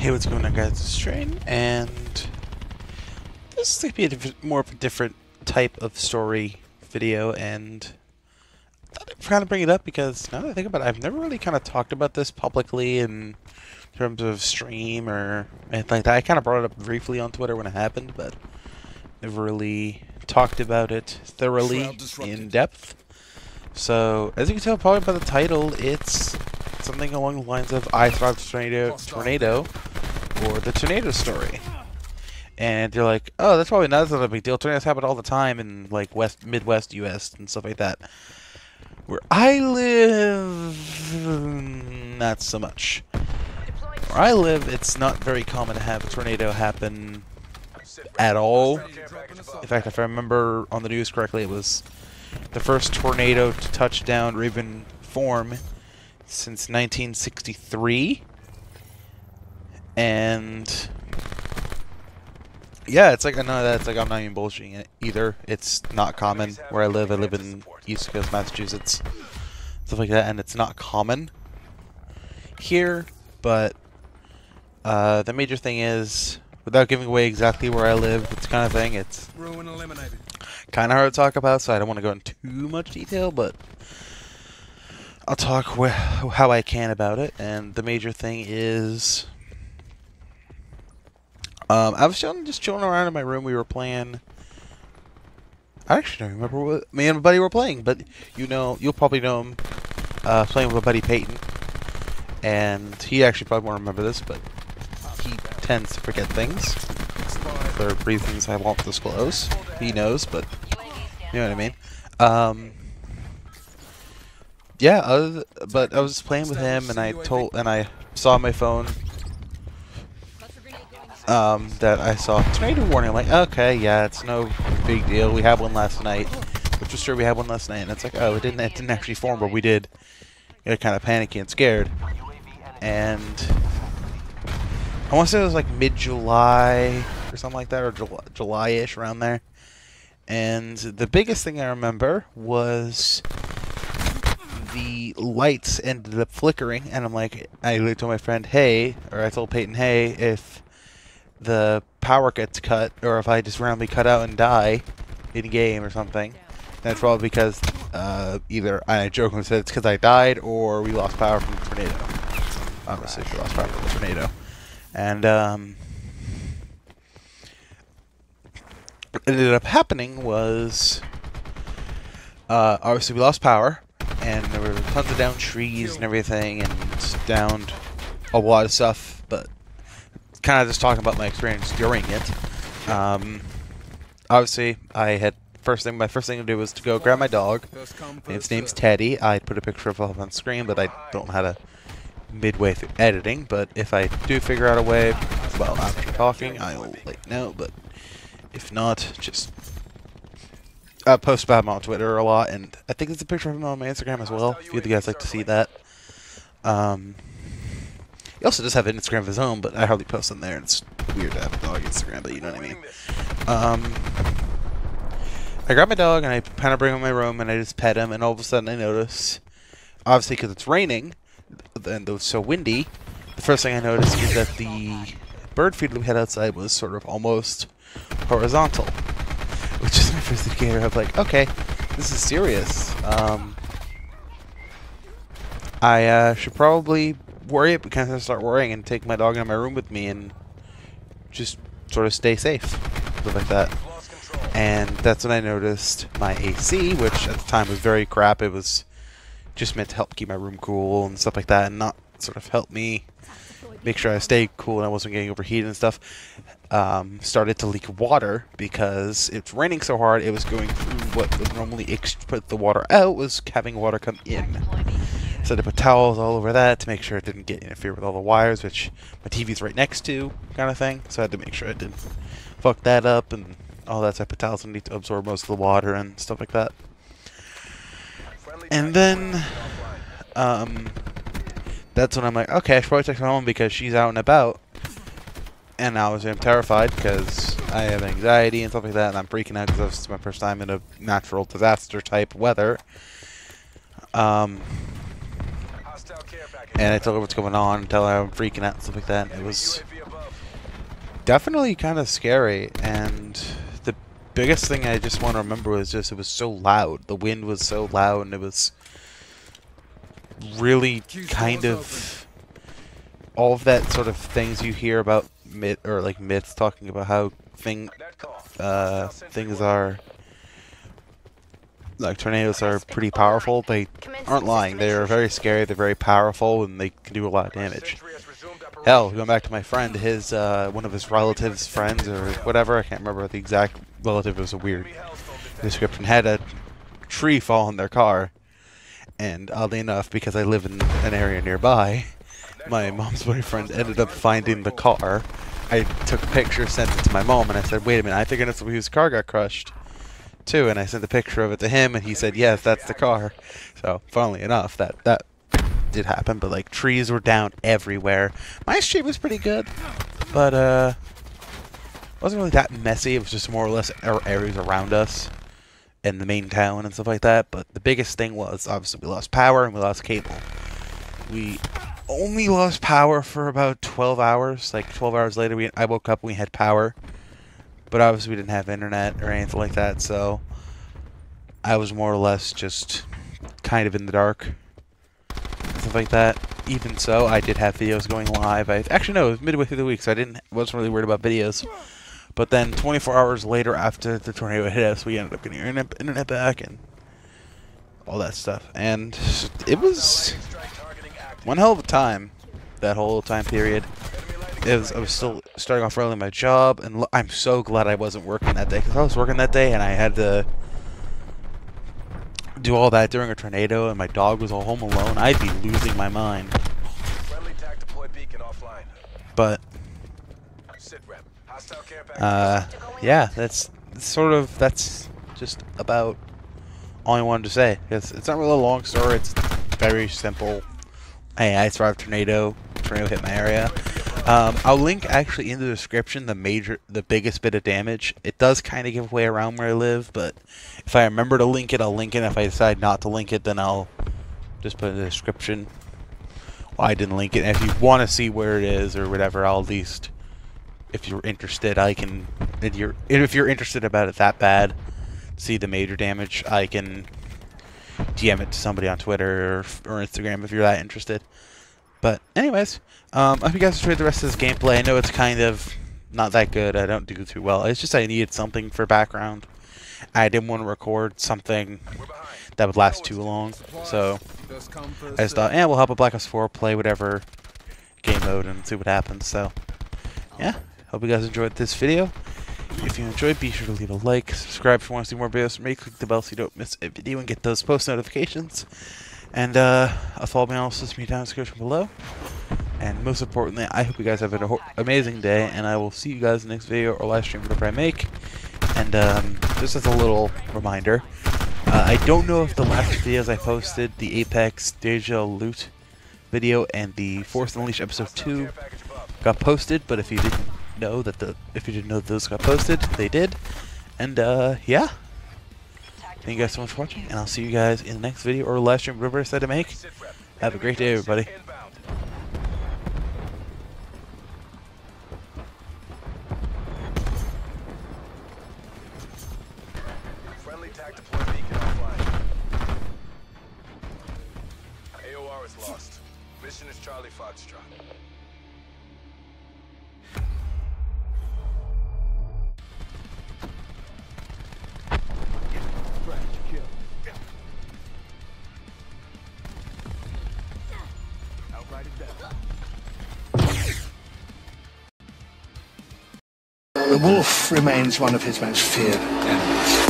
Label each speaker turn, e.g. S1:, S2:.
S1: Hey, what's going on, guys? This is Train, and this is going to be more of a different type of story video, and I thought I'd kind of bring it up because now that I think about it, I've never really kind of talked about this publicly in terms of stream or anything like that. I kind of brought it up briefly on Twitter when it happened, but never really talked about it thoroughly in depth. So, as you can tell probably by the title, it's something along the lines of I Survived a Tornado, or the tornado story. And you're like, oh, that's probably not a big deal. Tornadoes happen all the time in like Midwest US and stuff like that. Where I live, not so much. Where I live, it's not very common to have a tornado happen at all. In fact, if I remember on the news correctly, it was the first tornado to touch down or even form since 1963. And yeah, it's like, I know that it's like, I'm not even bullshitting it either. It's not common where I live. I live in East Coast, Massachusetts, stuff like that, and it's not common here. But the major thing is, without giving away exactly where I live, it's kind of thing. It's kind of hard to talk about, so I don't want to go into too much detail, but I'll talk how I can about it. And the major thing is, I was just chilling around in my room. We were playing. I actually don't remember what me and my buddy were playing, but you'll probably know him. Playing with my buddy Peyton, and he actually probably won't remember this, but he tends to forget things for reasons I won't disclose. He knows, but you know what I mean. Yeah. But I was playing with him, and I saw on my phone that I saw tornado warning. I'm like, okay, yeah, it's no big deal. We had one last night, which was true. We had one last night, and it's like, oh, it didn't actually form, but we did get kind of panicky and scared. And I want to say it was like mid-July or something like that, or July-ish, around there. And the biggest thing I remember was the lights ended up flickering, and I'm like, I told my friend, hey, or I told Peyton, hey, if the power gets cut, or if I just randomly cut out and die in game or something, then it's probably because either I jokingly said it's because I died, or we lost power from the tornado. Obviously, we lost power from the tornado. And what ended up happening was, obviously we lost power, and there were tons of downed trees and everything, and downed a lot of stuff, but kind of just talking about my experience during it. Obviously, my first thing to do was to go grab my dog. His name's Teddy. I put a picture of him on screen, but I don't know how to midway through editing. But if I do figure out a way, well, after talking, I'll let you know. But if not, just post about him on Twitter a lot, and I think there's a picture of him on my Instagram as well, if you guys like to see that. He also does have an Instagram of his own, but I hardly post on there, and it's weird to have a dog Instagram, but you know what I mean. I grab my dog, and I kind of bring him in my room, and I just pet him, and all of a sudden I notice, obviously because it's raining, and it's so windy, the first thing I noticed is that the bird feeder we had outside was sort of almost horizontal, which is my first indicator of like, okay, this is serious. I should probably worry it, but kind of start worrying and take my dog in my room with me and just sort of stay safe, stuff like that. And that's when I noticed my AC, which at the time was very crap. It was just meant to help keep my room cool and stuff like that, and not sort of help me make sure I stayed cool and I wasn't getting overheated and stuff. Started to leak water because it's raining so hard. It was going through what would normally put the water out, was having water come in. So I put towels all over that to make sure it didn't interfere with all the wires, which my TV's right next to, kind of thing. So I had to make sure it didn't fuck that up and all that. So I put towels underneath to absorb most of the water and stuff like that. And then that's when I'm like, okay, I should probably text my mom because she's out and about. And now I'm terrified because I have anxiety and stuff like that, and I'm freaking out because it's my first time in a natural disaster type weather. And I tell her what's going on, and tell her I'm freaking out and stuff like that. And it was definitely kind of scary, and the biggest thing I just want to remember was just it was so loud. The wind was so loud, and it was really kind of all of that sort of things you hear about myths talking about how things are like tornadoes are pretty powerful. They aren't lying. They are very scary. They're very powerful, and they can do a lot of damage. Hell, going back to my friend, his one of his relatives' friends or whatever, I can't remember the exact relative. It was a weird description. Had a tree fall on their car, and oddly enough, because I live in an area nearby, my mom's boyfriend ended up finding the car. I took a picture, sent it to my mom, and I said, "Wait a minute, I think that's whose car got crushed." Too, and I sent a picture of it to him, and he said, "Yes, that's the car." So, funnily enough, that did happen, but like trees were down everywhere. My street was pretty good, but wasn't really that messy. It was just more or less areas around us and the main town and stuff like that. But the biggest thing was obviously we lost power and we lost cable. We only lost power for about 12 hours. Like 12 hours later, I woke up and we had power. But obviously we didn't have internet or anything like that, so I was more or less just kind of in the dark. Stuff like that. Even so, I did have videos going live. Actually, no, it was midway through the week, so wasn't really worried about videos. But then 24 hours later after the tornado hit us, we ended up getting internet back and all that stuff. And it was one hell of a time, that whole time period. I was still starting off early in my job, and I'm so glad I wasn't working that day, because I was working that day and I had to do all that during a tornado, and my dog was all home alone. I'd be losing my mind. But yeah, that's just about all I wanted to say. It's not really a long story. It's very simple. Hey, I survived a tornado. Tornado hit my area. I'll link actually in the description the biggest bit of damage. It does kind of give away around where I live, but if I remember to link it, I'll link it. If I decide not to link it, then I'll just put it in the description why I didn't link it. And if you want to see where it is or whatever, I'll at least, if you're interested, if you're interested about it that bad, see the major damage, I can DM it to somebody on Twitter or Instagram if you're that interested. But anyways, I hope you guys enjoyed the rest of this gameplay. I know it's kind of not that good. I don't do too well. It's just I needed something for background. I didn't want to record something that would last too long. So I just thought, we'll hop a Black Ops 4, play whatever game mode and see what happens. So yeah, hope you guys enjoyed this video. If you enjoyed, be sure to leave a like, subscribe if you want to see more videos from me, click the bell so you don't miss a video and get those post notifications. And I'll follow me on social media down in the description below. And most importantly, I hope you guys have an amazing day, and I will see you guys in the next video or live stream, whatever I make. And just as a little reminder, I don't know if the last videos I posted, the Apex Deja Loot video and the Force Unleashed episode 2 got posted, but if you didn't know that those got posted, they did. And yeah. Thank you guys so much for watching, and I'll see you guys in the next video or live stream, whatever I decide to make. Have a great day, everybody.
S2: Friendly TAC deployed beacon offline. AOR is lost. Mission is Charlie Foxtrot.
S3: The wolf remains one of his most feared enemies.